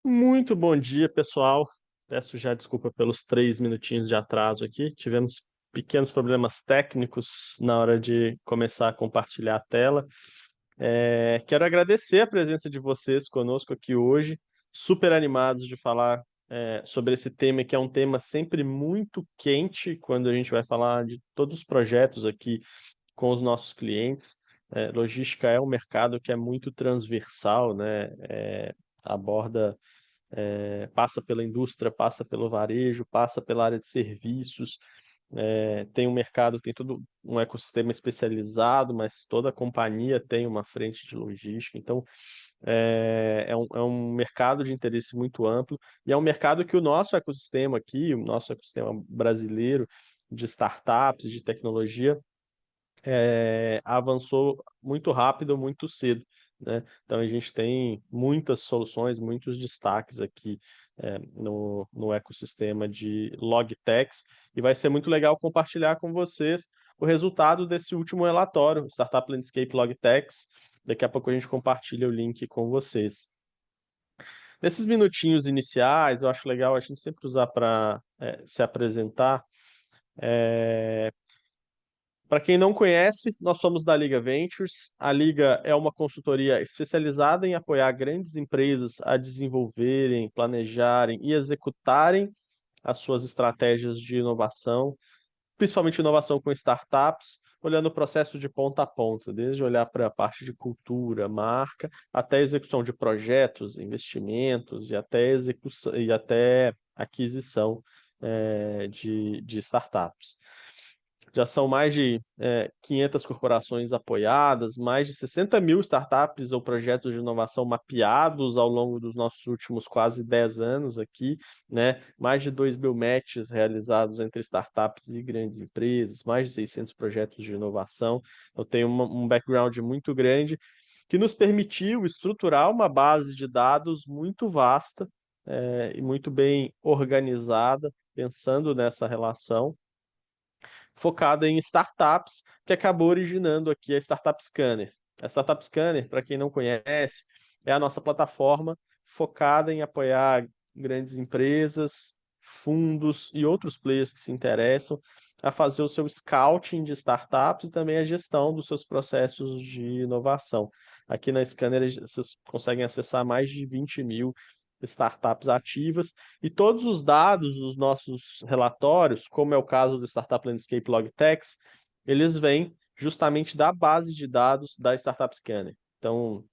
Muito bom dia, pessoal. Peço já desculpa pelos 3 minutinhos de atraso aqui. Tivemos pequenos problemas técnicos na hora de começar a compartilhar a tela. Quero agradecer a presença de vocês conosco aqui hoje, super animados de falar sobre esse tema, que é um tema sempre muito quente quando a gente vai falar de todos os projetos aqui com os nossos clientes. Logística é um mercado que é muito transversal, né? Aborda passa pela indústria, passa pelo varejo, passa pela área de serviços, tem um mercado, tem todo um ecossistema especializado, mas toda companhia tem uma frente de logística, então é um mercado de interesse muito amplo, e é um mercado que o nosso ecossistema aqui, o nosso ecossistema brasileiro de startups, de tecnologia, avançou muito rápido, muito cedo, né? Então a gente tem muitas soluções, muitos destaques aqui no ecossistema de Logtechs, e vai ser muito legal compartilhar com vocês o resultado desse último relatório, Startup Landscape Logtechs. Daqui a pouco a gente compartilha o link com vocês. Nesses minutinhos iniciais, eu acho legal a gente sempre usar para se apresentar. Para quem não conhece, nós somos da Liga Ventures. A Liga é uma consultoria especializada em apoiar grandes empresas a desenvolverem, planejarem e executarem as suas estratégias de inovação, principalmente inovação com startups, olhando o processo de ponta a ponta, desde olhar para a parte de cultura, marca, até execução de projetos, investimentos e até execução e até aquisição de startups. Já são mais de 500 corporações apoiadas, mais de 60 mil startups ou projetos de inovação mapeados ao longo dos nossos últimos quase 10 anos aqui, né? Mais de 2 mil matches realizados entre startups e grandes empresas, mais de 600 projetos de inovação. Eu tenho um background muito grande que nos permitiu estruturar uma base de dados muito vasta e muito bem organizada, pensando nessa relação focada em startups, que acabou originando aqui a Startup Scanner. A Startup Scanner, para quem não conhece, é a nossa plataforma focada em apoiar grandes empresas, fundos e outros players que se interessam a fazer o seu scouting de startups e também a gestão dos seus processos de inovação. Aqui na Scanner vocês conseguem acessar mais de 20 mil startups ativas e todos os dados dos nossos relatórios, como é o caso do Startup Landscape Logtechs, eles vêm justamente da base de dados da Startup Scanner. Então,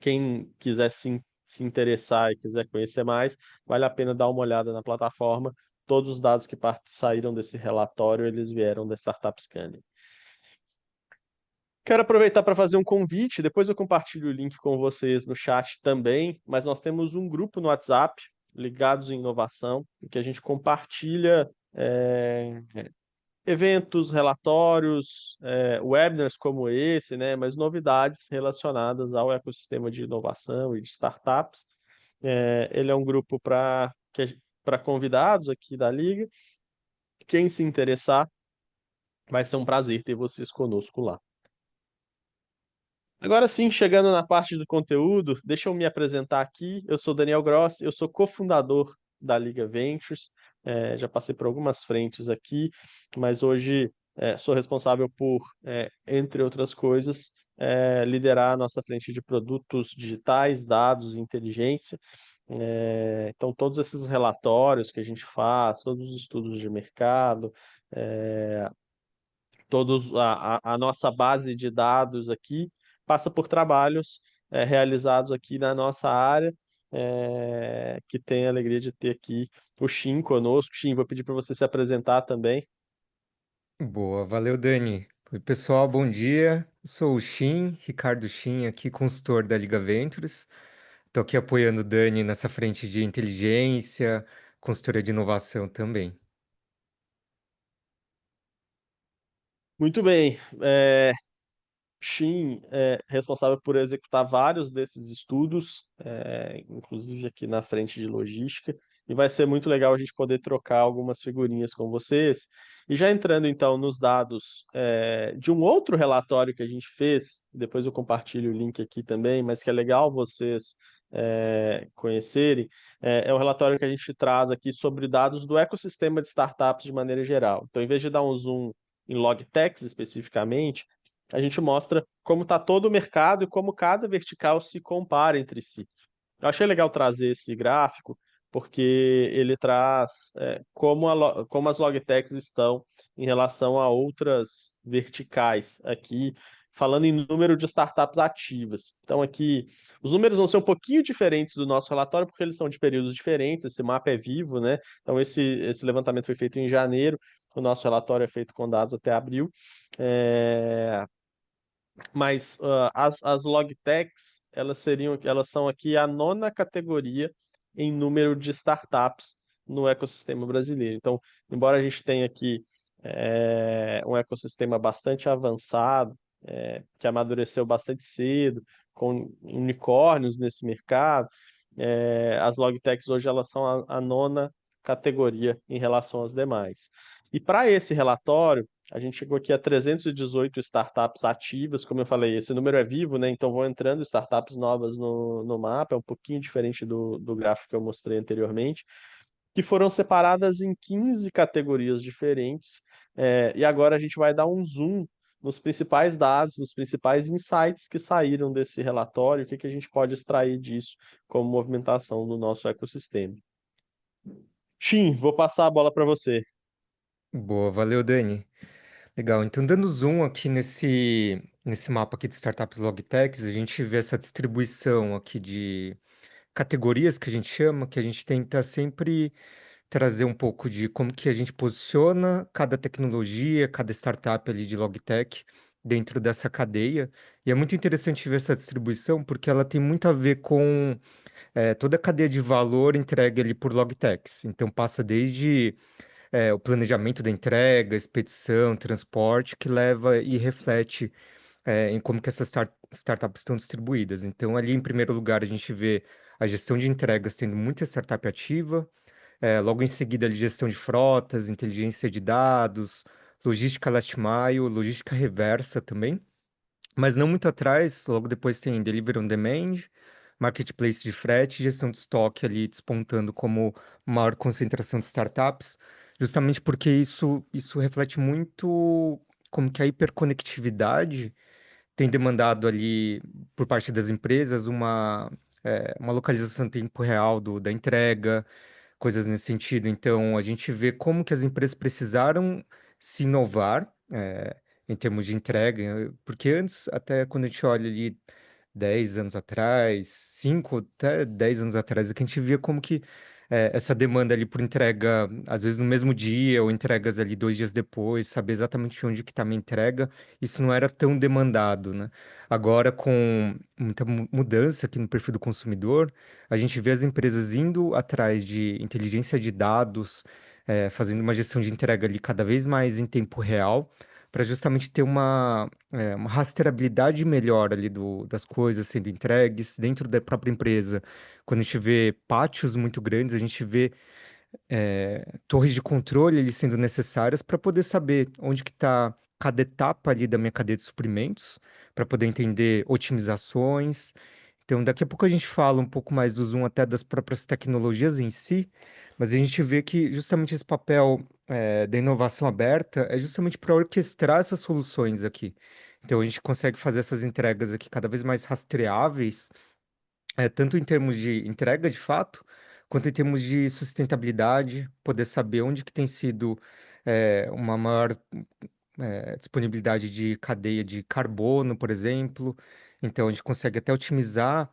quem quiser se interessar e quiser conhecer mais, vale a pena dar uma olhada na plataforma. Todos os dados que saíram desse relatório, eles vieram da Startup Scanner. Quero aproveitar para fazer um convite, depois eu compartilho o link com vocês no chat também, mas nós temos um grupo no WhatsApp, Ligados em Inovação, em que a gente compartilha eventos, relatórios, webinars como esse, né, mas novidades relacionadas ao ecossistema de inovação e de startups. Ele é um grupo para convidados aqui da Liga. Quem se interessar, vai ser um prazer ter vocês conosco lá. Agora sim, chegando na parte do conteúdo, deixa eu me apresentar aqui. Eu sou Daniel Grossi, eu sou cofundador da Liga Ventures. Já passei por algumas frentes aqui, mas hoje sou responsável por, entre outras coisas, liderar a nossa frente de produtos digitais, dados e inteligência. Então, todos esses relatórios que a gente faz, todos os estudos de mercado, todos a nossa base de dados aqui passa por trabalhos realizados aqui na nossa área, que tem a alegria de ter aqui o Shin conosco. Shin, vou pedir para você se apresentar também. Boa, valeu, Dani. Oi, pessoal, bom dia. Eu sou o Shin, Ricardo Shin, aqui consultor da Liga Ventures. Estou aqui apoiando o Dani nessa frente de inteligência, consultoria de inovação também. Muito bem. Shin é responsável por executar vários desses estudos, inclusive aqui na frente de logística. e vai ser muito legal a gente poder trocar algumas figurinhas com vocês. E já entrando então nos dados de um outro relatório que a gente fez, depois eu compartilho o link aqui também, mas que é legal vocês conhecerem, é um relatório que a gente traz aqui sobre dados do ecossistema de startups de maneira geral. Então, em vez de dar um zoom em Logtechs especificamente, a gente mostra como está todo o mercado e como cada vertical se compara entre si. Eu achei legal trazer esse gráfico, porque ele traz como as logtechs estão em relação a outras verticais aqui, falando em número de startups ativas. Então, aqui, os números vão ser um pouquinho diferentes do nosso relatório, porque eles são de períodos diferentes, esse mapa é vivo, né? Então, esse levantamento foi feito em janeiro, o nosso relatório é feito com dados até abril. É, mas as logtechs, elas são aqui a nona categoria em número de startups no ecossistema brasileiro. Então, embora a gente tenha aqui um ecossistema bastante avançado, que amadureceu bastante cedo, com unicórnios nesse mercado, as logtechs hoje elas são a nona categoria em relação às demais. E para esse relatório, a gente chegou aqui a 318 startups ativas, como eu falei, esse número é vivo, né? Então vão entrando startups novas no mapa, é um pouquinho diferente do gráfico que eu mostrei anteriormente, que foram separadas em 15 categorias diferentes. E agora a gente vai dar um zoom nos principais dados, nos principais insights que saíram desse relatório, o que que a gente pode extrair disso como movimentação no nosso ecossistema. Shin, vou passar a bola para você. Boa, valeu, Dani. Legal. Então, dando zoom aqui nesse mapa aqui de startups Logtechs, a gente vê essa distribuição aqui de categorias que a gente chama, que a gente tenta sempre trazer um pouco de como que a gente posiciona cada tecnologia, cada startup ali de Logtech dentro dessa cadeia. E é muito interessante ver essa distribuição, porque ela tem muito a ver com toda a cadeia de valor entregue ali por Logtechs. Então, passa desde o planejamento da entrega, expedição, transporte, que leva e reflete em como que essas startups estão distribuídas. Então, ali em primeiro lugar, a gente vê a gestão de entregas tendo muita startup ativa, logo em seguida, ali, gestão de frotas, inteligência de dados, logística last mile, logística reversa também. Mas não muito atrás, logo depois tem Delivery on Demand, Marketplace de frete, gestão de estoque ali despontando como maior concentração de startups, justamente porque isso reflete muito como que a hiperconectividade tem demandado ali, por parte das empresas, uma localização em tempo real da entrega, coisas nesse sentido. Então, a gente vê como que as empresas precisaram se inovar, em termos de entrega, porque antes, até quando a gente olha ali 10 anos atrás, 5 até 10 anos atrás, é que a gente via como que essa demanda ali por entrega, às vezes no mesmo dia, ou entregas ali 2 dias depois, saber exatamente onde que está a minha entrega, isso não era tão demandado, né? Agora, com muita mudança aqui no perfil do consumidor, a gente vê as empresas indo atrás de inteligência de dados, fazendo uma gestão de entrega ali cada vez mais em tempo real, para justamente ter uma rastreabilidade melhor ali das coisas sendo entregues dentro da própria empresa. Quando a gente vê pátios muito grandes, a gente vê torres de controle ali sendo necessárias para poder saber onde que está cada etapa ali da minha cadeia de suprimentos, para poder entender otimizações. Então, daqui a pouco a gente fala um pouco mais do Zoom até das próprias tecnologias em si, mas a gente vê que justamente esse papel da inovação aberta é justamente para orquestrar essas soluções aqui. Então, a gente consegue fazer essas entregas aqui cada vez mais rastreáveis, tanto em termos de entrega de fato, quanto em termos de sustentabilidade, poder saber onde que tem sido uma maior disponibilidade de cadeia de carbono, por exemplo. Então, a gente consegue até otimizar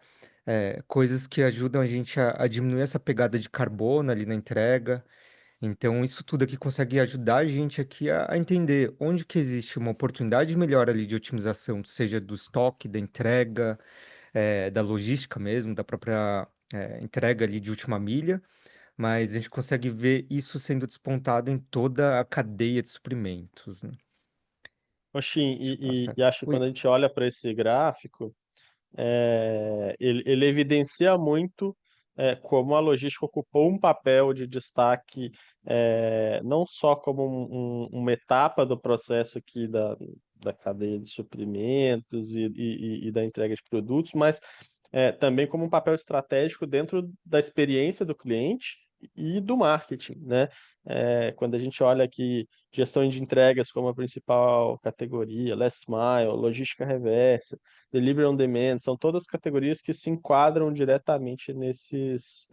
coisas que ajudam a gente a diminuir essa pegada de carbono ali na entrega. Então, isso tudo aqui consegue ajudar a gente aqui a entender onde que existe uma oportunidade melhor ali de otimização, seja do estoque, da entrega, da logística mesmo, da própria entrega ali de última milha, mas a gente consegue ver isso sendo despontado em toda a cadeia de suprimentos, né? Oxi, Deixa eu e, passar. e acho que quando Oi. a gente olha para esse gráfico, ele evidencia muito como a logística ocupou um papel de destaque, não só como uma etapa do processo aqui da cadeia de suprimentos e da entrega de produtos, mas também como um papel estratégico dentro da experiência do cliente e do marketing, né? Quando a gente olha aqui gestão de entregas como a principal categoria, last mile, logística reversa, delivery on demand, são todas categorias que se enquadram diretamente nesses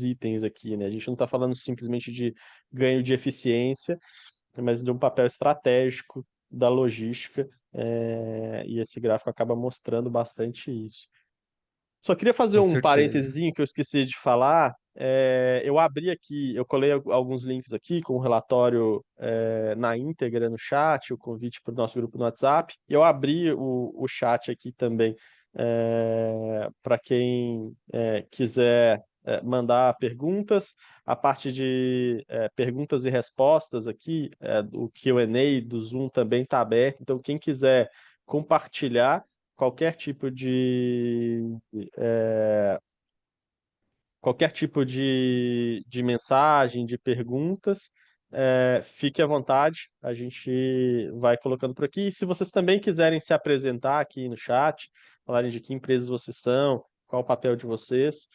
itens aqui, né? A gente não está falando simplesmente de ganho de eficiência, mas de um papel estratégico da logística, e esse gráfico acaba mostrando bastante isso. Só queria fazer Com um certeza. parênteses que eu esqueci de falar. Eu abri aqui, eu colei alguns links aqui com o relatório na íntegra no chat, o convite para o nosso grupo no WhatsApp. E eu abri o chat aqui também para quem quiser mandar perguntas. A parte de perguntas e respostas aqui, o Q&A do Zoom também está aberto. Então, quem quiser compartilhar qualquer tipo é, de mensagem, de perguntas, fique à vontade, a gente vai colocando por aqui. E se vocês também quiserem se apresentar aqui no chat, falarem de que empresas vocês são, qual o papel de vocês,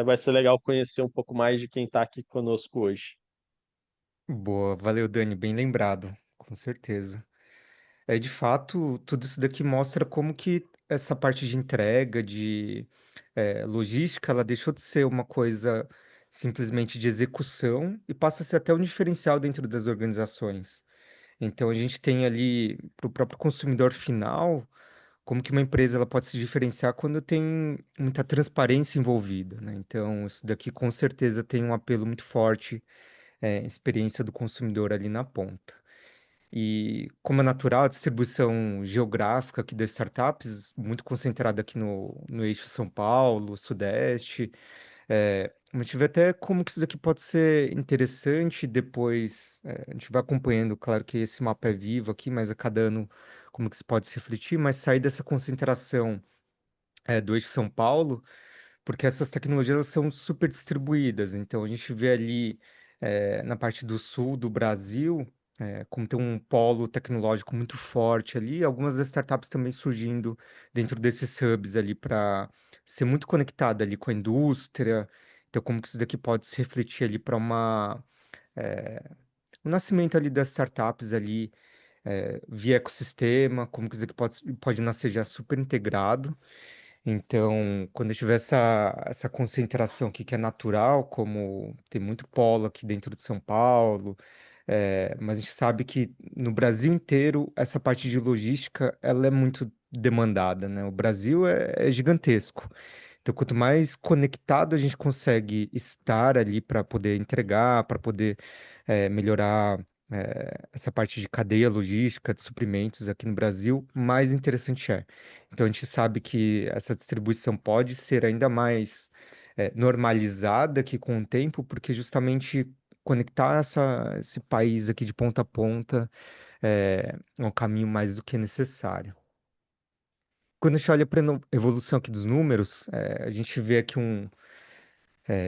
vai ser legal conhecer um pouco mais de quem está aqui conosco hoje. Boa, valeu, Dani, bem lembrado, com certeza. De fato, tudo isso daqui mostra como que essa parte de entrega, de logística, ela deixou de ser uma coisa simplesmente de execução e passa a ser até um diferencial dentro das organizações. Então, a gente tem ali, para o próprio consumidor final, como que uma empresa ela pode se diferenciar quando tem muita transparência envolvida, né? Então, isso daqui com certeza tem um apelo muito forte, experiência do consumidor ali na ponta. E como é natural, a distribuição geográfica aqui das startups, muito concentrada aqui no eixo São Paulo, Sudeste. A gente vê até como que isso daqui pode ser interessante depois. A gente vai acompanhando, claro que esse mapa é vivo aqui, mas a cada ano como que isso pode se refletir, mas sair dessa concentração do eixo São Paulo porque essas tecnologias elas são super distribuídas. Então, a gente vê ali na parte do sul do Brasil, como tem um polo tecnológico muito forte ali, algumas das startups também surgindo dentro desses hubs ali para ser muito conectada ali com a indústria. Então, como que isso daqui pode se refletir ali para o nascimento ali das startups ali via ecossistema, como que isso aqui pode nascer já super integrado. Então, quando tiver essa concentração aqui que é natural, como tem muito polo aqui dentro de São Paulo, mas a gente sabe que no Brasil inteiro essa parte de logística ela é muito demandada, né? O Brasil é gigantesco. Então, quanto mais conectado a gente consegue estar ali para poder entregar, para poder melhorar essa parte de cadeia logística de suprimentos aqui no Brasil, mais interessante é. Então, a gente sabe que essa distribuição pode ser ainda mais normalizada aqui com o tempo, porque justamente conectar esse país aqui de ponta a ponta é um caminho mais do que necessário. Quando a gente olha para a evolução aqui dos números, a gente vê aqui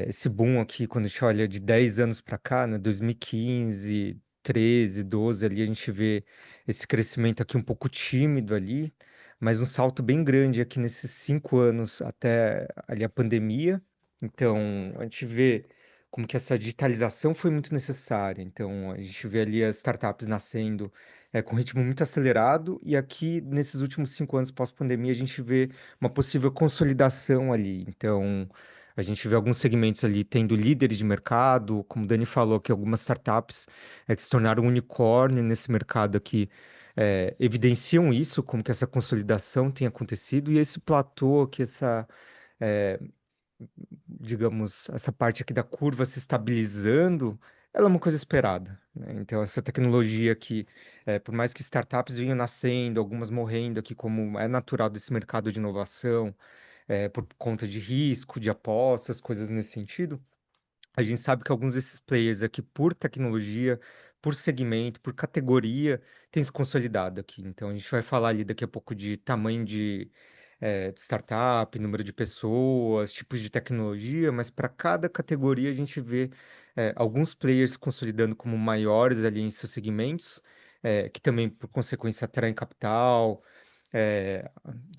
esse boom aqui, quando a gente olha de 10 anos para cá, né, 2015, 13, 12, ali a gente vê esse crescimento aqui um pouco tímido ali, mas um salto bem grande aqui nesses 5 anos até ali a pandemia. Então, a gente vê como que essa digitalização foi muito necessária. Então, a gente vê ali as startups nascendo com um ritmo muito acelerado, e aqui, nesses últimos 5 anos pós-pandemia, a gente vê uma possível consolidação ali. Então, a gente vê alguns segmentos ali tendo líderes de mercado, como o Dani falou, que algumas startups que se tornaram unicórnio nesse mercado aqui evidenciam isso, como que essa consolidação tem acontecido, e esse platô, que digamos, essa parte aqui da curva se estabilizando, ela é uma coisa esperada, né? Então, essa tecnologia que, por mais que startups venham nascendo, algumas morrendo aqui, como é natural desse mercado de inovação, por conta de risco, de apostas, coisas nesse sentido, a gente sabe que alguns desses players aqui, por tecnologia, por segmento, por categoria, têm se consolidado aqui. Então, a gente vai falar ali daqui a pouco de tamanho de de startup, número de pessoas, tipos de tecnologia, mas para cada categoria a gente vê alguns players se consolidando como maiores ali em seus segmentos, que também, por consequência, atraem capital, é,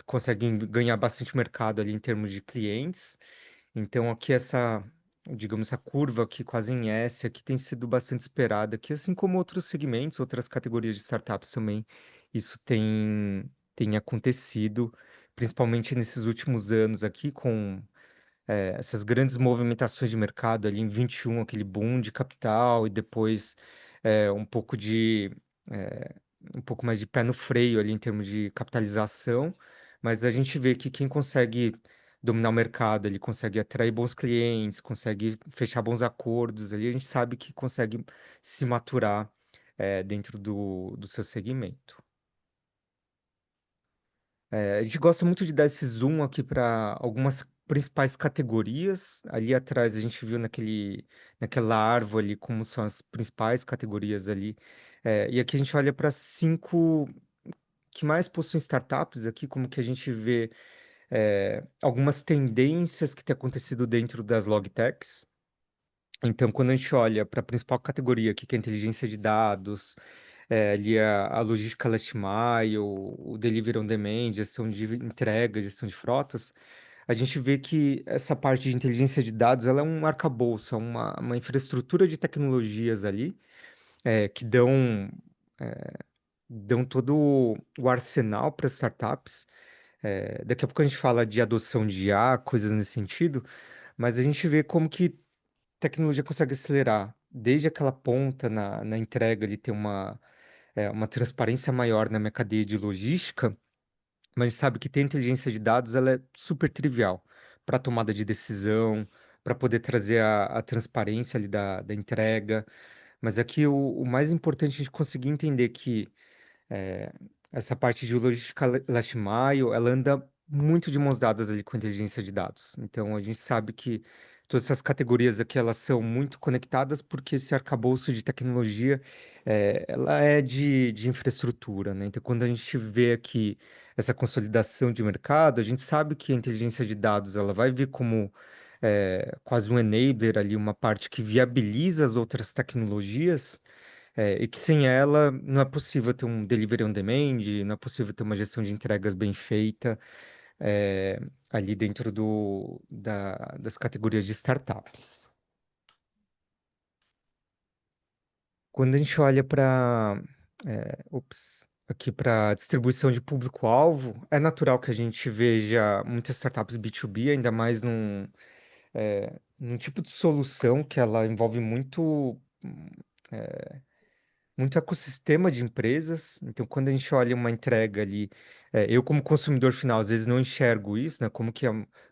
conseguem ganhar bastante mercado ali em termos de clientes. Então, aqui digamos, essa curva aqui quase em S, aqui tem sido bastante esperada, que assim como outros segmentos, outras categorias de startups também, isso tem acontecido, principalmente nesses últimos anos aqui, com essas grandes movimentações de mercado ali em 21, aquele boom de capital e depois um pouco é, um pouco mais de pé no freio ali em termos de capitalização, mas a gente vê que quem consegue dominar o mercado, ele consegue atrair bons clientes, consegue fechar bons acordos ali, a gente sabe que consegue se maturar dentro do seu segmento. A gente gosta muito de dar esse zoom aqui para algumas principais categorias. Ali atrás a gente viu naquela árvore ali como são as principais categorias ali. E aqui a gente olha para 5 que mais possuem startups aqui, como que a gente vê algumas tendências que têm acontecido dentro das logtechs. Então, quando a gente olha para a principal categoria aqui, que é a inteligência de dados, ali a logística last mile, o delivery on demand, gestão de entrega, gestão de frotas, a gente vê que essa parte de inteligência de dados, ela é um arcabouço, é uma infraestrutura de tecnologias ali, que dão todo o arsenal para startups. Daqui a pouco a gente fala de adoção de IA, coisas nesse sentido, mas a gente vê como que tecnologia consegue acelerar, desde aquela ponta na entrega, ele tem uma transparência maior na minha cadeia de logística, mas a gente sabe que ter inteligência de dados ela é super trivial para tomada de decisão, para poder trazer a transparência ali da entrega. Mas aqui o mais importante é a gente conseguir entender que é, essa parte de logística last mile, ela anda muito de mãos dadas ali com a inteligência de dados. Então, a gente sabe que todas essas categorias aqui, elas são muito conectadas porque esse arcabouço de tecnologia, ela é de infraestrutura, né? Então, quando a gente vê aqui essa consolidação de mercado, a gente sabe que a inteligência de dados, ela vai vir como quase um enabler ali, uma parte que viabiliza as outras tecnologias, e que sem ela não é possível ter um delivery on demand, não é possível ter uma gestão de entregas bem feita, é, ali dentro das categorias de startups. Quando a gente olha aqui para distribuição de público-alvo, é natural que a gente veja muitas startups B2B, ainda mais num tipo de solução que ela envolve muito ecossistema de empresas. Então, quando a gente olha uma entrega ali, eu como consumidor final, às vezes não enxergo isso, né? Como que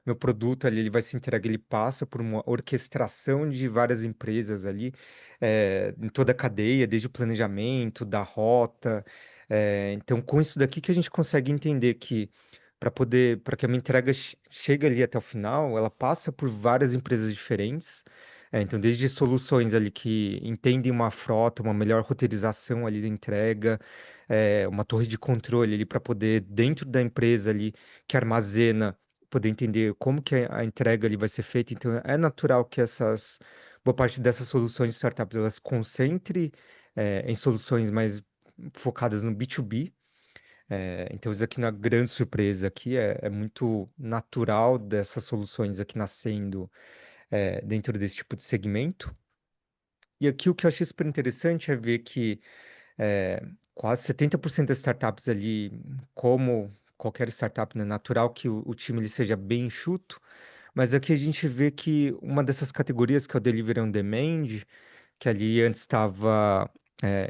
meu produto ali, ele vai se entregar, ele passa por uma orquestração de várias empresas ali, em toda a cadeia, desde o planejamento, da rota. Então, com isso daqui que a gente consegue entender que para que a minha entrega chegue ali até o final, ela passa por várias empresas diferentes. Então, desde soluções ali que entendem uma frota, uma melhor roteirização ali da entrega, uma torre de controle ali para poder, dentro da empresa ali que armazena, poder entender como que a entrega ali vai ser feita. Então, é natural que boa parte dessas soluções de startups, elas se concentre, em soluções mais focadas no B2B. Então, isso aqui não é grande surpresa aqui, é muito natural dessas soluções aqui nascendo dentro desse tipo de segmento. E aqui o que eu achei super interessante é ver que é, quase 70% das startups ali, como qualquer startup, né, natural que o time ele seja bem enxuto, mas aqui a gente vê que uma dessas categorias, que é o Delivery on Demand, que ali antes estava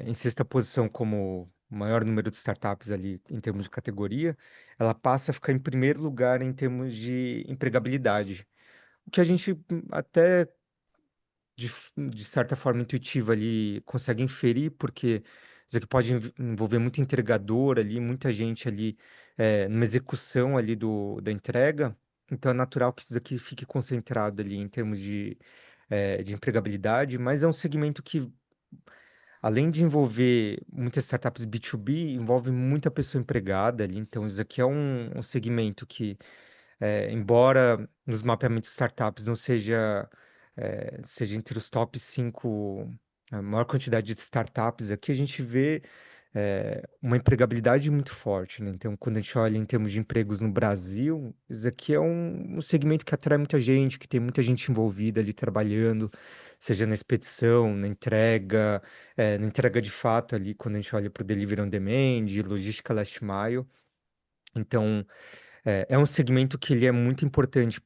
em sexta posição como o maior número de startups ali em termos de categoria, ela passa a ficar em primeiro lugar em termos de empregabilidade. O que a gente até de certa forma intuitiva ali consegue inferir, porque isso aqui pode envolver muito entregador ali, muita gente ali numa execução ali da entrega. Então é natural que isso aqui fique concentrado ali em termos de empregabilidade, mas é um segmento que além de envolver muitas startups B2B, envolve muita pessoa empregada ali. Então, isso aqui é um segmento que, embora nos mapeamentos de startups não seja entre os top 5, a maior quantidade de startups aqui, a gente vê uma empregabilidade muito forte, né? Então, quando a gente olha em termos de empregos no Brasil, isso aqui é um segmento que atrai muita gente, que tem muita gente envolvida ali trabalhando, seja na expedição, na entrega de fato ali, quando a gente olha para o Delivery on Demand, logística last mile. Então, é um segmento que ele é muito importante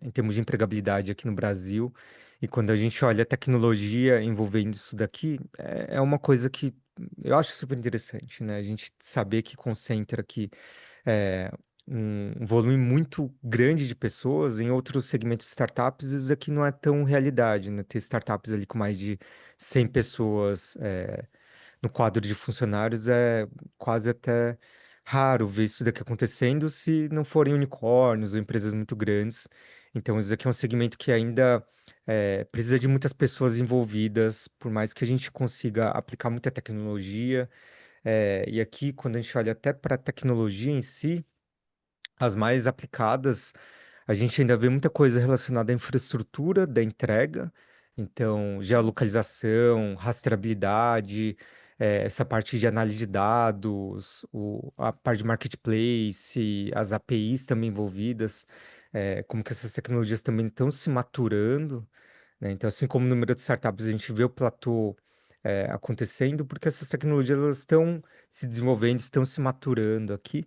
em termos de empregabilidade aqui no Brasil. E quando a gente olha a tecnologia envolvendo isso daqui, é uma coisa que eu acho super interessante, né? A gente saber que concentra aqui é, um volume muito grande de pessoas. Em outros segmentos de startups, isso aqui não é tão realidade, né? Ter startups ali com mais de 100 pessoas no quadro de funcionários é quase até raro ver isso daqui acontecendo se não forem unicórnios ou empresas muito grandes. Então, isso aqui é um segmento que ainda precisa de muitas pessoas envolvidas, por mais que a gente consiga aplicar muita tecnologia. E aqui, quando a gente olha até para a tecnologia em si, as mais aplicadas, a gente ainda vê muita coisa relacionada à infraestrutura da entrega, então geolocalização, rastreabilidade, essa parte de análise de dados, a parte de marketplace, as APIs também envolvidas, como que essas tecnologias também estão se maturando, né? Então, assim como no número de startups, a gente vê o platô acontecendo, porque essas tecnologias elas estão se desenvolvendo, estão se maturando aqui.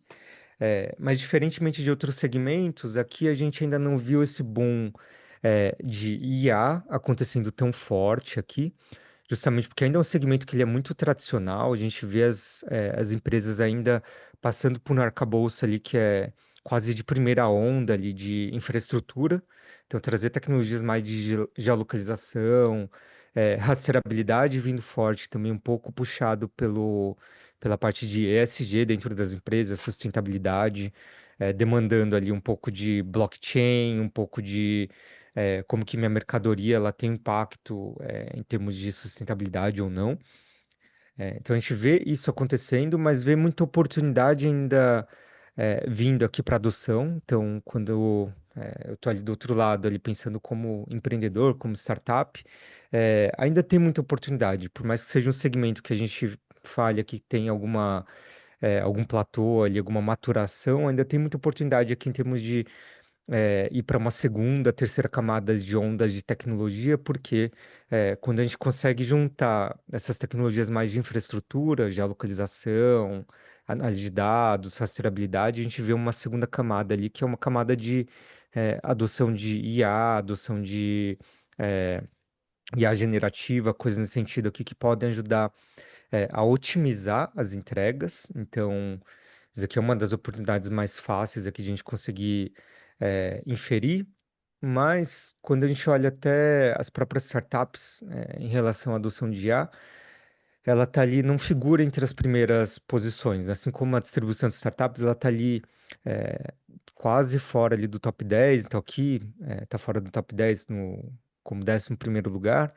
Mas diferentemente de outros segmentos, aqui a gente ainda não viu esse boom de IA acontecendo tão forte aqui, justamente porque ainda é um segmento que ele é muito tradicional, a gente vê as empresas ainda passando por um arcabouço ali que é quase de primeira onda ali de infraestrutura, então trazer tecnologias mais de geolocalização, rastreabilidade vindo forte também um pouco puxado pela parte de ESG dentro das empresas, sustentabilidade, demandando ali um pouco de blockchain, um pouco de como que minha mercadoria ela tem impacto em termos de sustentabilidade ou não. Então a gente vê isso acontecendo, mas vê muita oportunidade ainda vindo aqui para adoção. Então, quando eu estou ali do outro lado, ali pensando como empreendedor, como startup, ainda tem muita oportunidade, por mais que seja um segmento que a gente falha que tem algum platô ali, alguma maturação, ainda tem muita oportunidade aqui em termos de ir para uma segunda, terceira camada de ondas de tecnologia, porque quando a gente consegue juntar essas tecnologias mais de infraestrutura, geolocalização, análise de dados, rastreabilidade, a gente vê uma segunda camada ali, que é uma camada de adoção de IA, adoção de IA generativa, coisas nesse sentido aqui que podem ajudar a otimizar as entregas. Então, isso aqui é uma das oportunidades mais fáceis aqui de a gente conseguir inferir, mas quando a gente olha até as próprias startups, em relação à adoção de IA, ela está ali, não figura entre as primeiras posições, né? Assim como a distribuição de startups, ela está ali é, quase fora ali do top 10, então aqui está fora do top 10 como 11º lugar.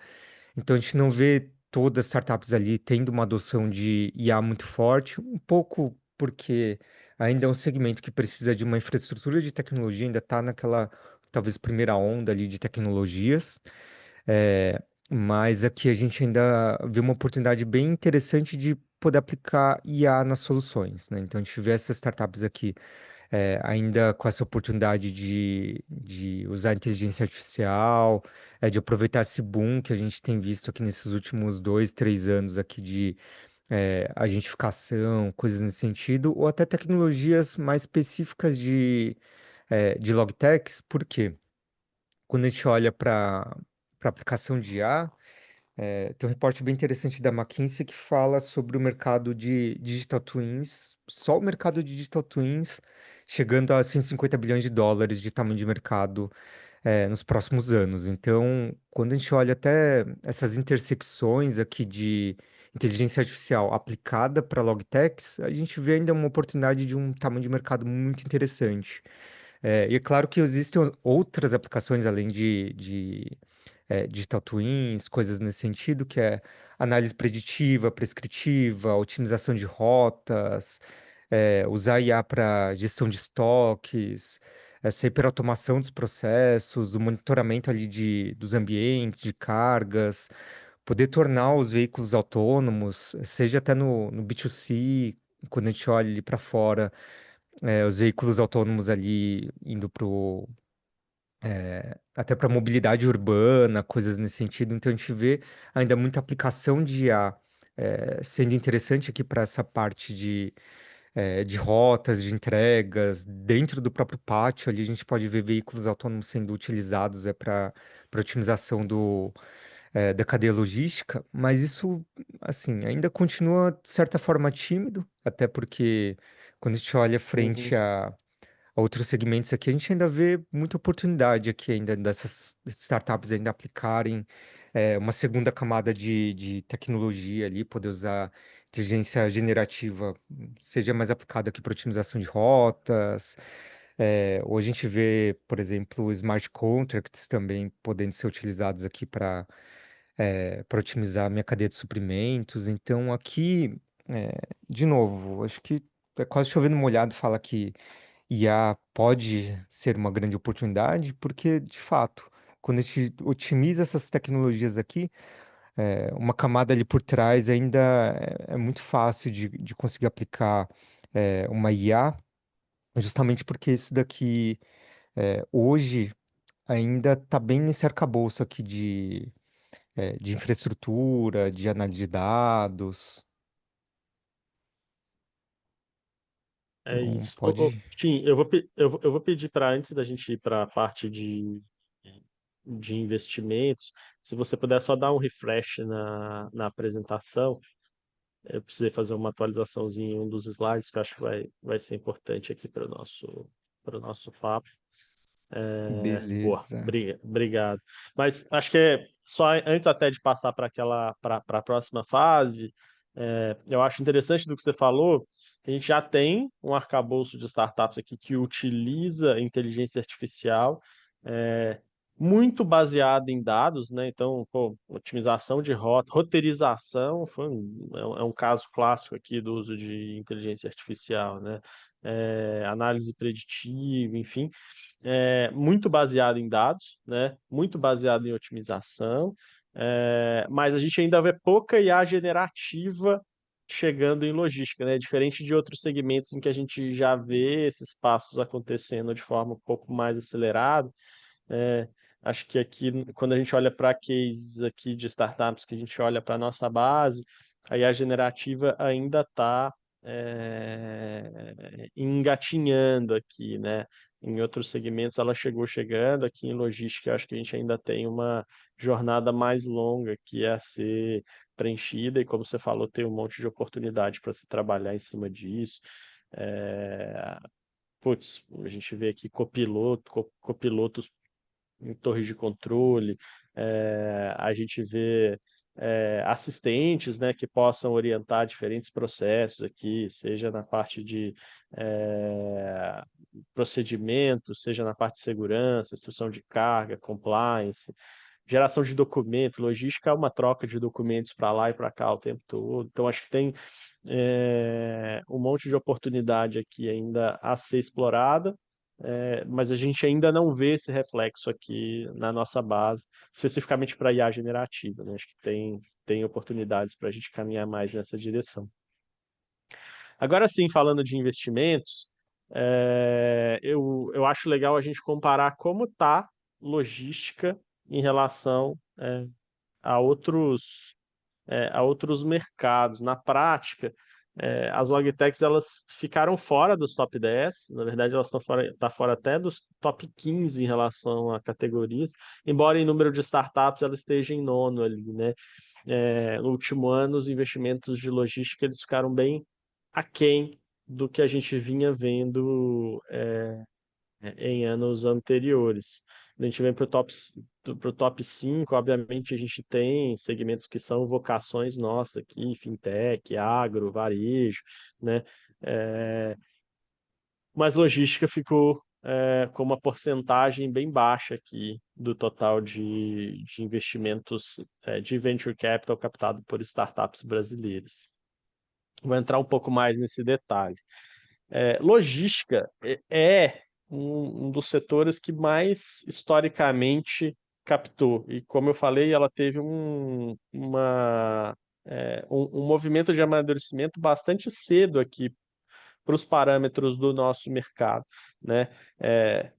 Então a gente não vê todas as startups ali tendo uma adoção de IA muito forte, um pouco porque ainda é um segmento que precisa de uma infraestrutura de tecnologia, ainda está naquela talvez primeira onda ali de tecnologias, é, mas aqui a gente ainda vê uma oportunidade bem interessante de poder aplicar IA nas soluções, né? Então a gente vê essas startups aqui ainda com essa oportunidade de usar a inteligência artificial, de aproveitar esse boom que a gente tem visto aqui nesses últimos 2, 3 anos aqui de agentificação, coisas nesse sentido, ou até tecnologias mais específicas de logtechs, por quê? Quando a gente olha para aplicação de IA, tem um reporte bem interessante da McKinsey que fala sobre o mercado de digital twins, só o mercado de digital twins chegando a 150 bilhões de dólares de tamanho de mercado nos próximos anos. Então, quando a gente olha até essas intersecções aqui de inteligência artificial aplicada para logtechs, a gente vê ainda uma oportunidade de um tamanho de mercado muito interessante. E é claro que existem outras aplicações além digital twins, coisas nesse sentido, que é análise preditiva, prescritiva, otimização de rotas, usar IA para gestão de estoques, essa hiperautomação dos processos, o monitoramento ali dos ambientes, de cargas, poder tornar os veículos autônomos, seja até no B2C, quando a gente olha ali para fora, os veículos autônomos ali indo até para mobilidade urbana, coisas nesse sentido. Então a gente vê ainda muita aplicação de IA sendo interessante aqui para essa parte de rotas, de entregas, dentro do próprio pátio ali a gente pode ver veículos autônomos sendo utilizados para otimização da cadeia logística, mas isso, assim, ainda continua de certa forma tímido, até porque quando a gente olha frente Uhum, a outros segmentos aqui, a gente ainda vê muita oportunidade aqui ainda dessas startups ainda aplicarem uma segunda camada de tecnologia ali, poder usar inteligência generativa, seja mais aplicada aqui para otimização de rotas. Hoje a gente vê, por exemplo, smart contracts também podendo ser utilizados aqui para otimizar a minha cadeia de suprimentos. Então, aqui, de novo, acho que é quase chovendo molhado falar que IA pode ser uma grande oportunidade, porque, de fato, quando a gente otimiza essas tecnologias aqui, uma camada ali por trás ainda é muito fácil de conseguir aplicar uma IA, justamente porque isso daqui, hoje, ainda está bem nesse arcabouço aqui de infraestrutura, de análise de dados. é Então, isso. pode. Tim, eu vou pedir para, antes da gente ir para a parte de investimentos, se você puder só dar um refresh na apresentação. Eu precisei fazer uma atualizaçãozinha em um dos slides, que eu acho que vai ser importante aqui para o nosso papo. Boa, Beleza. obrigado. Mas acho que só antes até de passar para a próxima fase, eu acho interessante do que você falou, que a gente já tem um arcabouço de startups aqui que utiliza inteligência artificial, é, muito baseado em dados, né? Então, pô, otimização de rota, roteirização é um caso clássico aqui do uso de inteligência artificial, né? Análise preditiva, enfim, muito baseado em dados, né? Muito baseado em otimização, mas a gente ainda vê pouca IA generativa chegando em logística, né? Diferente de outros segmentos em que a gente já vê esses passos acontecendo de forma um pouco mais acelerada. é, Acho que aqui, quando a gente olha para cases aqui de startups, que a gente olha para a nossa base, a IA generativa ainda está engatinhando aqui, né? Em outros segmentos ela chegou chegando, aqui em logística acho que a gente ainda tem uma jornada mais longa que é a ser preenchida, e como você falou, tem um monte de oportunidade para se trabalhar em cima disso. É, Putz, a gente vê aqui copilotos em torres de controle, a gente vê assistentes, né, que possam orientar diferentes processos aqui, seja na parte de é, procedimentos, seja na parte de segurança, instrução de carga, compliance, geração de documento, logística é uma troca de documentos para lá e para cá o tempo todo. Então, acho que tem um monte de oportunidade aqui ainda a ser explorada, mas a gente ainda não vê esse reflexo aqui na nossa base, especificamente para IA generativa, né? Acho que tem oportunidades para a gente caminhar mais nessa direção. Agora sim, falando de investimentos, eu acho legal a gente comparar como está logística em relação a outros mercados. Na prática, as logtechs elas ficaram fora dos top 10. Na verdade elas estão fora, tá fora até dos top 15 em relação a categorias, embora em número de startups ela esteja em nono ali, né? No último ano, os investimentos de logística eles ficaram bem aquém do que a gente vinha vendo em anos anteriores. A gente vem para o top 5, obviamente a gente tem segmentos que são vocações nossas aqui, fintech, agro, varejo, né? É, mas logística ficou com uma porcentagem bem baixa aqui do total de investimentos de venture capital captado por startups brasileiras. Vou entrar um pouco mais nesse detalhe. Logística é um dos setores que mais historicamente captou. E, como eu falei, ela teve um movimento de amadurecimento bastante cedo aqui para os parâmetros do nosso mercado, né? É,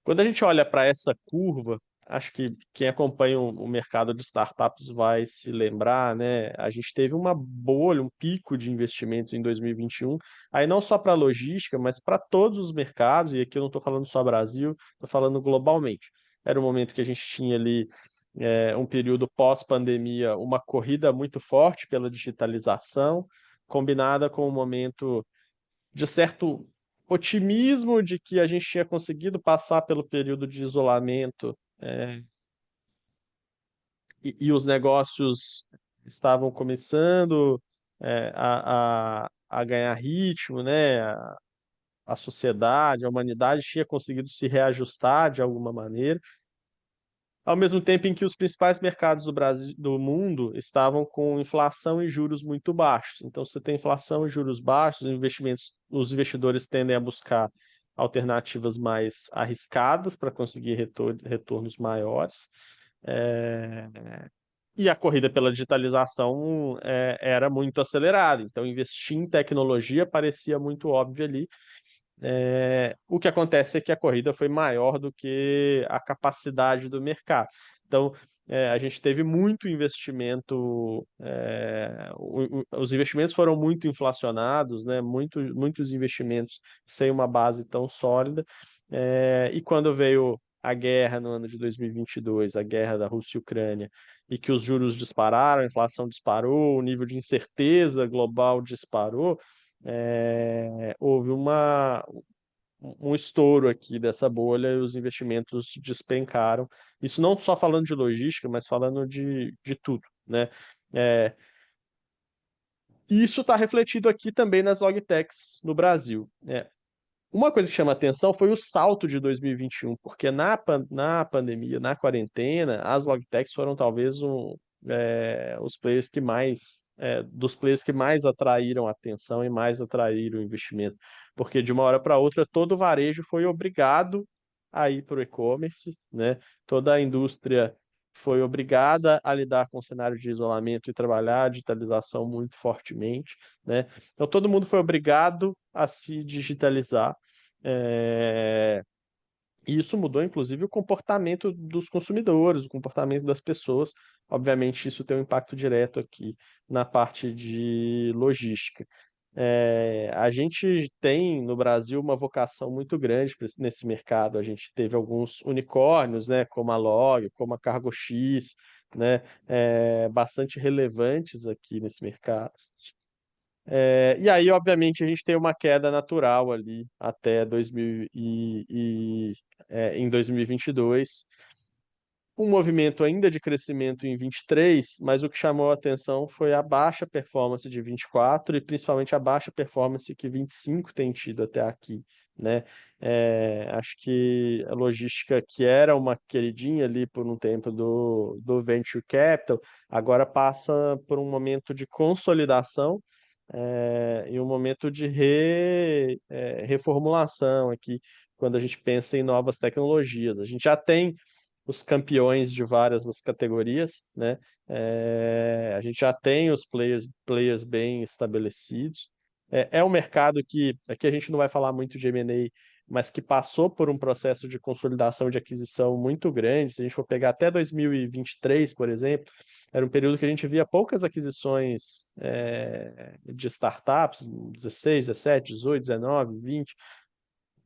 Quando a gente olha para essa curva, acho que quem acompanha o mercado de startups vai se lembrar, né? A gente teve uma bolha, um pico de investimentos em 2021, aí não só para a logística, mas para todos os mercados, e aqui eu não estou falando só Brasil, estou falando globalmente. Era um momento que a gente tinha ali um período pós-pandemia, uma corrida muito forte pela digitalização, combinada com um momento de certo otimismo de que a gente tinha conseguido passar pelo período de isolamento, e os negócios estavam começando a ganhar ritmo, né? A sociedade, a humanidade tinha conseguido se reajustar de alguma maneira, ao mesmo tempo em que os principais mercados do Brasil, do mundo estavam com inflação e juros muito baixos. Então, você tem inflação e juros baixos, os investidores tendem a buscar alternativas mais arriscadas para conseguir retornos maiores. É, E a corrida pela digitalização era muito acelerada. Então, investir em tecnologia parecia muito óbvio ali. O que acontece é que a corrida foi maior do que a capacidade do mercado. Então, a gente teve muito investimento, os investimentos foram muito inflacionados, né? Muitos investimentos sem uma base tão sólida. E quando veio a guerra no ano de 2022, a guerra da Rússia e Ucrânia, e que os juros dispararam, a inflação disparou, o nível de incerteza global disparou, houve um estouro aqui dessa bolha e os investimentos despencaram. Isso não só falando de logística, mas falando de tudo, né? É, e isso está refletido aqui também nas logtechs no Brasil. Uma coisa que chama atenção foi o salto de 2021, porque na pandemia, na quarentena, as logtechs foram talvez os players que mais, dos players que mais atraíram atenção e mais atraíram investimento, porque de uma hora para outra todo o varejo foi obrigado a ir para o e-commerce, né? Toda a indústria foi obrigada a lidar com o cenário de isolamento e trabalhar a digitalização muito fortemente, né? Então todo mundo foi obrigado a se digitalizar. É, E isso mudou, inclusive, o comportamento dos consumidores, o comportamento das pessoas. Obviamente, isso tem um impacto direto aqui na parte de logística. A gente tem no Brasil uma vocação muito grande nesse mercado. A gente teve alguns unicórnios, né, como a Log, como a Cargo X, né, bastante relevantes aqui nesse mercado. E aí, obviamente, a gente tem uma queda natural ali até 2000 em 2022. Um movimento ainda de crescimento em 23, mas o que chamou a atenção foi a baixa performance de 24 e principalmente a baixa performance que 25 tem tido até aqui, né? Acho que a logística, que era uma queridinha ali por um tempo do Venture Capital, agora passa por um momento de consolidação, e um momento de reformulação aqui, quando a gente pensa em novas tecnologias. A gente já tem os campeões de várias das categorias, né? A gente já tem os players bem estabelecidos. É um mercado que, aqui a gente não vai falar muito de M&A, mas que passou por um processo de consolidação de aquisição muito grande. Se a gente for pegar até 2023, por exemplo, era um período que a gente via poucas aquisições de startups, 16, 17, 18, 19, 20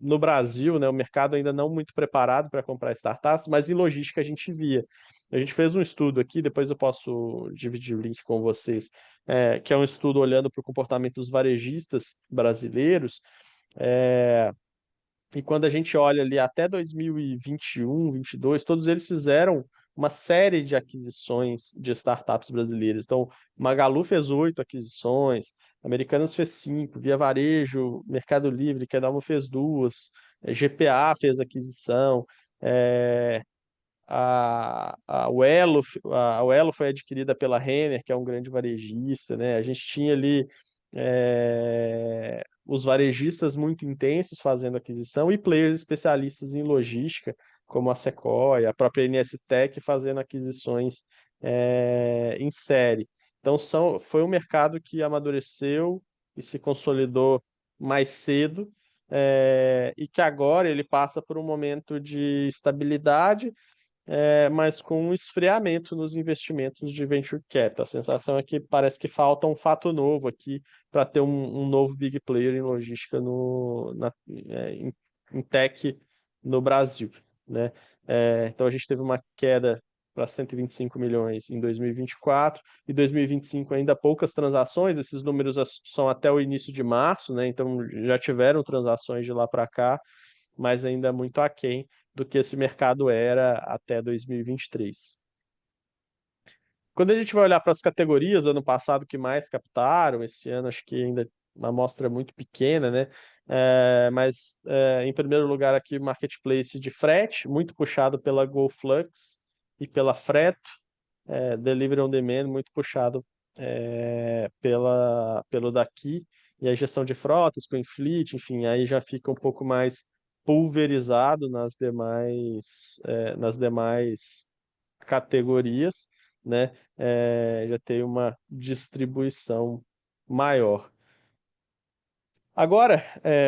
no Brasil, né, o mercado ainda não muito preparado para comprar startups, mas em logística a gente via. A gente fez um estudo aqui, depois eu posso dividir o link com vocês, que é um estudo olhando para o comportamento dos varejistas brasileiros. é, e quando a gente olha ali até 2021, 22, todos eles fizeram uma série de aquisições de startups brasileiras. Então, Magalu fez 8 aquisições, Americanas fez 5, Via Varejo, Mercado Livre, Kedalmo fez 2, GPA fez aquisição, é, a Uelo foi adquirida pela Renner, que é um grande varejista, né? A gente tinha ali os varejistas muito intensos fazendo aquisição e players especialistas em logística, como a Sequoia, a própria NS Tech fazendo aquisições em série. Então foi um mercado que amadureceu e se consolidou mais cedo, e que agora ele passa por um momento de estabilidade, mas com um esfriamento nos investimentos de venture capital. A sensação é que parece que falta um fato novo aqui para ter um novo big player em logística em tech no Brasil, né? Então a gente teve uma queda para 125 milhões em 2024 e 2025 ainda poucas transações. Esses números são até o início de março, né? Então já tiveram transações de lá para cá, mas ainda muito aquém do que esse mercado era até 2023. Quando a gente vai olhar para as categorias, ano passado que mais captaram, esse ano acho que ainda uma amostra muito pequena, né? Em primeiro lugar aqui, marketplace de frete, muito puxado pela GoFlux e pela Freto, Delivery on Demand, muito puxado pelo daqui, e a gestão de frotas com Infleet, enfim, aí já fica um pouco mais pulverizado nas demais categorias, né? Já tem uma distribuição maior. Agora,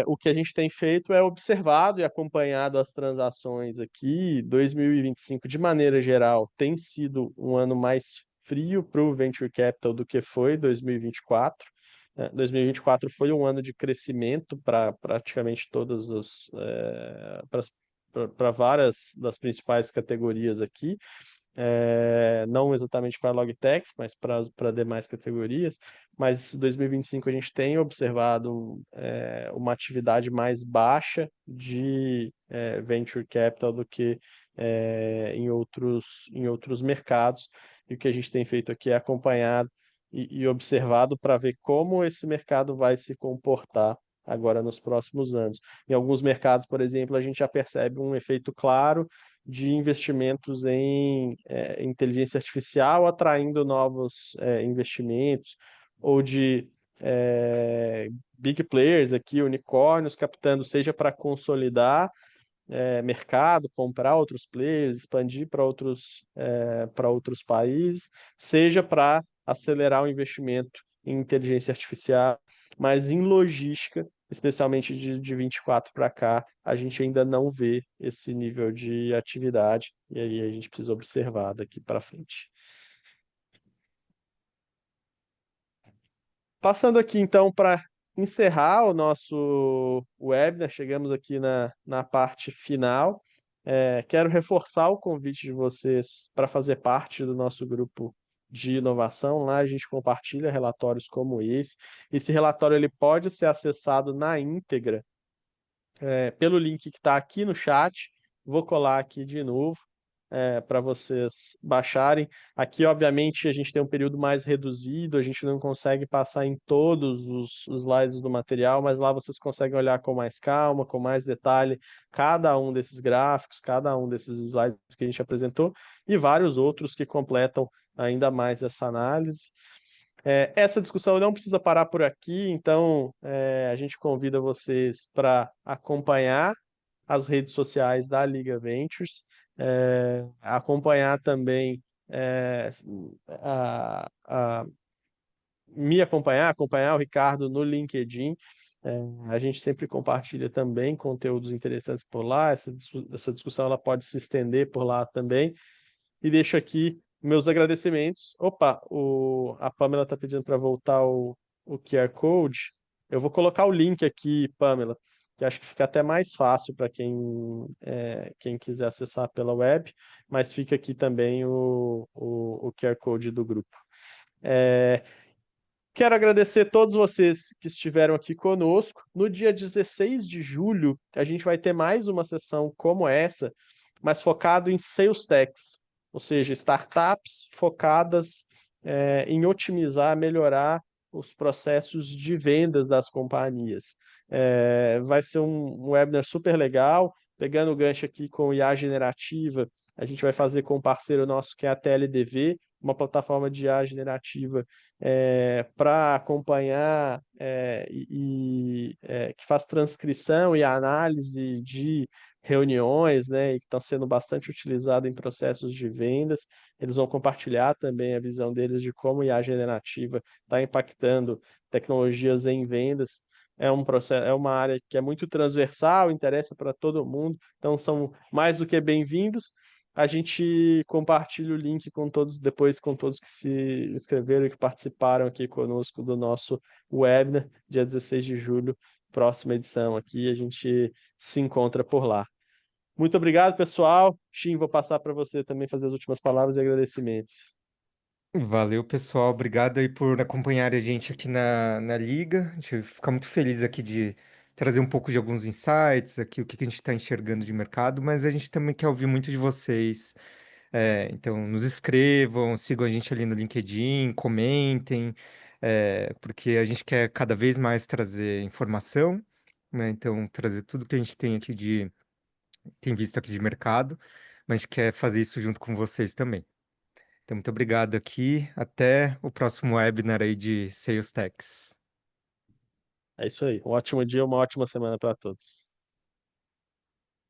o que a gente tem feito é observado e acompanhado as transações aqui. 2025, de maneira geral, tem sido um ano mais frio para o Venture Capital do que foi 2024. 2024 foi um ano de crescimento para praticamente todas para várias das principais categorias aqui, não exatamente para a Logtex, mas para demais categorias. Mas em 2025 a gente tem observado uma atividade mais baixa de venture capital do que em outros mercados. E o que a gente tem feito aqui é acompanhado e observado para ver como esse mercado vai se comportar agora nos próximos anos. Em alguns mercados, por exemplo, a gente já percebe um efeito claro de investimentos em inteligência artificial atraindo novos investimentos, ou de big players aqui, unicórnios, captando, seja para consolidar mercado, comprar outros players, expandir para outros países, seja para acelerar o investimento em inteligência artificial, mas em logística, especialmente de 24 para cá, a gente ainda não vê esse nível de atividade, e aí a gente precisa observar daqui para frente. Passando aqui então para encerrar o nosso webinar, chegamos aqui na parte final. Quero reforçar o convite de vocês para fazer parte do nosso grupo de inovação. Lá a gente compartilha relatórios como esse. Esse relatório ele pode ser acessado na íntegra pelo link que está aqui no chat. Vou colar aqui de novo para vocês baixarem. Aqui, obviamente, a gente tem um período mais reduzido, a gente não consegue passar em todos os slides do material, mas lá vocês conseguem olhar com mais calma, com mais detalhe, cada um desses gráficos, cada um desses slides que a gente apresentou, e vários outros que completam ainda mais essa análise. Essa discussão não precisa parar por aqui, então a gente convida vocês para acompanhar as redes sociais da Liga Ventures, acompanhar também, me acompanhar o Ricardo no LinkedIn. A gente sempre compartilha também conteúdos interessantes por lá. Essa discussão ela pode se estender por lá também. E deixo aqui meus agradecimentos. Opa, a Pamela está pedindo para voltar o QR Code. Eu vou colocar o link aqui, Pamela, que acho que fica até mais fácil para quem quiser acessar pela web, mas fica aqui também o QR Code do grupo. Quero agradecer a todos vocês que estiveram aqui conosco. No dia 16 de julho, a gente vai ter mais uma sessão como essa, mas focado em Sales Tax. ou seja, startups focadas em otimizar, melhorar os processos de vendas das companhias. Vai ser um webinar super legal, pegando o gancho aqui com IA generativa, a gente vai fazer com um parceiro nosso que é a TLDV, uma plataforma de IA generativa para acompanhar que faz transcrição e análise de reuniões, né, e que estão sendo bastante utilizadas em processos de vendas. Eles vão compartilhar também a visão deles de como a IA generativa está impactando tecnologias em vendas. É um processo, é uma área que é muito transversal, interessa para todo mundo, então são mais do que bem-vindos. A gente compartilha o link com todos, depois com todos que se inscreveram e que participaram aqui conosco do nosso webinar, dia 16 de julho, próxima edição aqui, a gente se encontra por lá. Muito obrigado, pessoal. Shin, vou passar para você também fazer as últimas palavras e agradecimentos. Valeu, pessoal. Obrigado aí por acompanhar a gente aqui na Liga. A gente fica muito feliz aqui de trazer um pouco de alguns insights aqui, o que que a gente está enxergando de mercado, mas a gente também quer ouvir muito de vocês. Então, nos escrevam, sigam a gente ali no LinkedIn, comentem, porque a gente quer cada vez mais trazer informação, né? Então, trazer tudo que a gente tem aqui tem visto aqui de mercado, mas a gente quer fazer isso junto com vocês também. Então, muito obrigado aqui. Até o próximo webinar aí de Sales Tax. É isso aí. Um ótimo dia, uma ótima semana para todos.